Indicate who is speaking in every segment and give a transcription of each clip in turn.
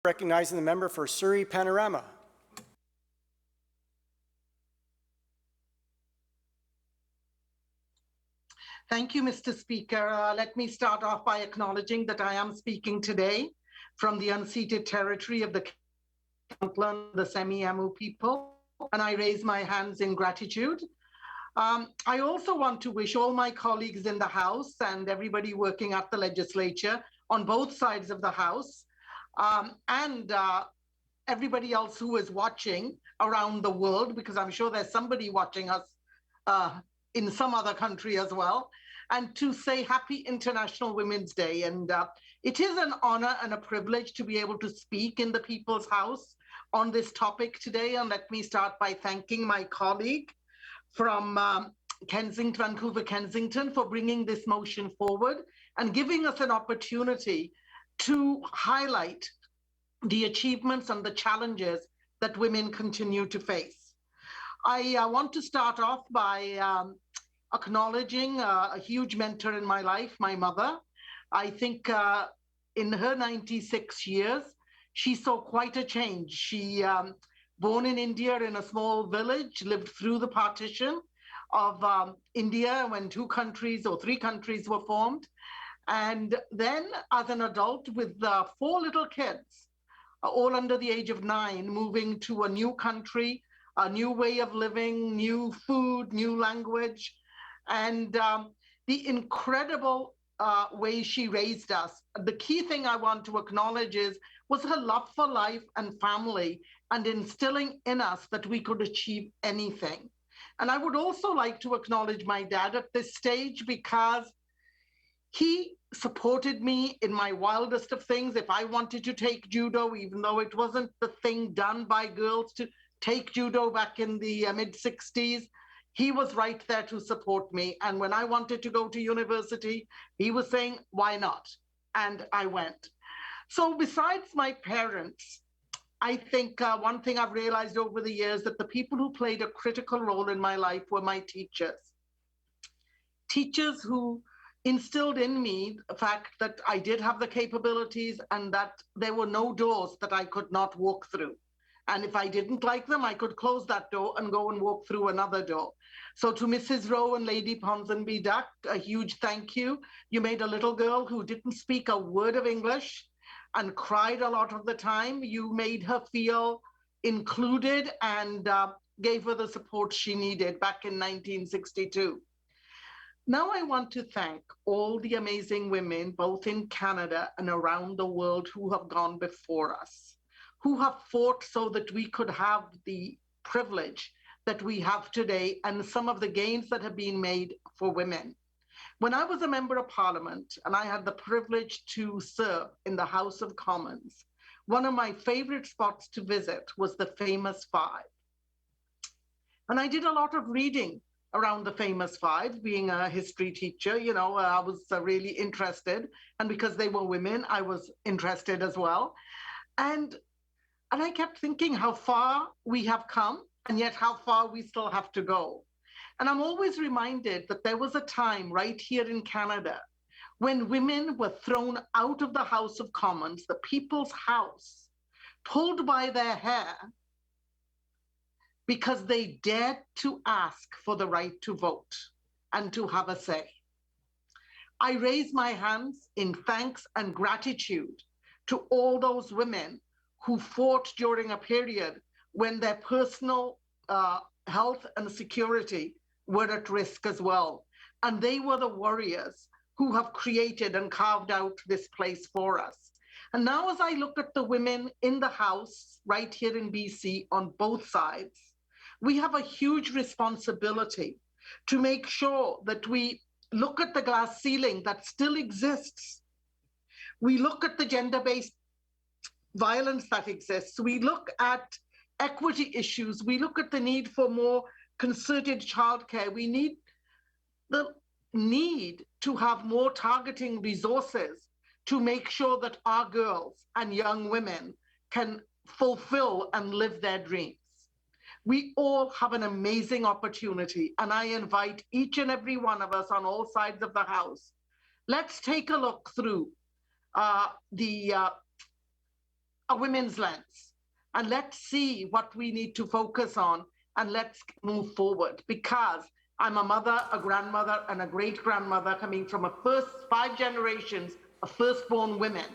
Speaker 1: Recognizing the member for Surrey-Panorama.
Speaker 2: Thank you, Mr. Speaker. Let me start off by acknowledging that I am speaking today from the unceded territory of the the Semi-Amu people, and I raise my hands in gratitude. I also want to wish all my colleagues in the House and everybody working at the legislature on both sides of the House, and everybody else who is watching around the world, because I'm sure there's somebody watching us in some other country as well, and to say Happy International Women's Day. And it is an honor and a privilege to be able to speak in the People's House on this topic today. And let me start by thanking my colleague from Vancouver, Kensington, for bringing this motion forward and giving us an opportunity to highlight the achievements and the challenges that women continue to face. I want to start off by acknowledging a huge mentor in my life, my mother. I think in her 96 years, she saw quite a change. She, born in India in a small village, lived through the partition of India when 2 countries or 3 countries were formed. And then as an adult with 4 little kids, all under the age of 9, moving to a new country, a new way of living, new food, new language, and the incredible way she raised us. The key thing I want to acknowledge was her love for life and family and instilling in us that we could achieve anything. And I would also like to acknowledge my dad at this stage, because he supported me in my wildest of things. If I wanted to take judo, even though it wasn't the thing done by girls to take judo back in the mid-60s, he was right there to support me. And when I wanted to go to university, he was saying, why not? And I went. So besides my parents, I think one thing I've realized over the years, that the people who played a critical role in my life were my teachers. Teachers who instilled in me the fact that I did have the capabilities and that there were no doors that I could not walk through. And if I didn't like them, I could close that door and go and walk through another door. So to Mrs. Rowe and Lady Ponsonby Duck, a huge thank you. You made a little girl who didn't speak a word of English and cried a lot of the time. You made her feel included and gave her the support she needed back in 1962. Now I want to thank all the amazing women, both in Canada and around the world, who have gone before us, who have fought so that we could have the privilege that we have today and some of the gains that have been made for women. When I was a member of Parliament and I had the privilege to serve in the House of Commons, one of my favorite spots to visit was the Famous Five. And I did a lot of reading around the Famous Five, being a history teacher. You know, I was really interested. And because they were women, I was interested as well. And I kept thinking how far we have come, and yet how far we still have to go. And I'm always reminded that there was a time right here in Canada when women were thrown out of the House of Commons, the People's House, pulled by their hair because they dared to ask for the right to vote and to have a say. I raise my hands in thanks and gratitude to all those women who fought during a period when their personal health and security were at risk as well. And they were the warriors who have created and carved out this place for us. And now as I look at the women in the House right here in BC on both sides, we have a huge responsibility to make sure that we look at the glass ceiling that still exists. We look at the gender-based violence that exists. We look at equity issues. We look at the need for more concerted childcare. We need the need to have more targeting resources to make sure that our girls and young women can fulfill and live their dreams. We all have an amazing opportunity, and I invite each and every one of us on all sides of the House. Let's take a look through the a women's lens. And let's see what we need to focus on, and let's move forward, because I'm a mother, a grandmother, and a great-grandmother coming from a first 5 generations of firstborn women.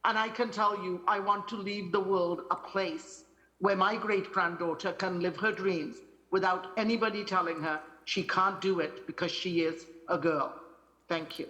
Speaker 2: And I can tell you, I want to leave the world a place where my great-granddaughter can live her dreams without anybody telling her she can't do it because she is a girl. Thank you.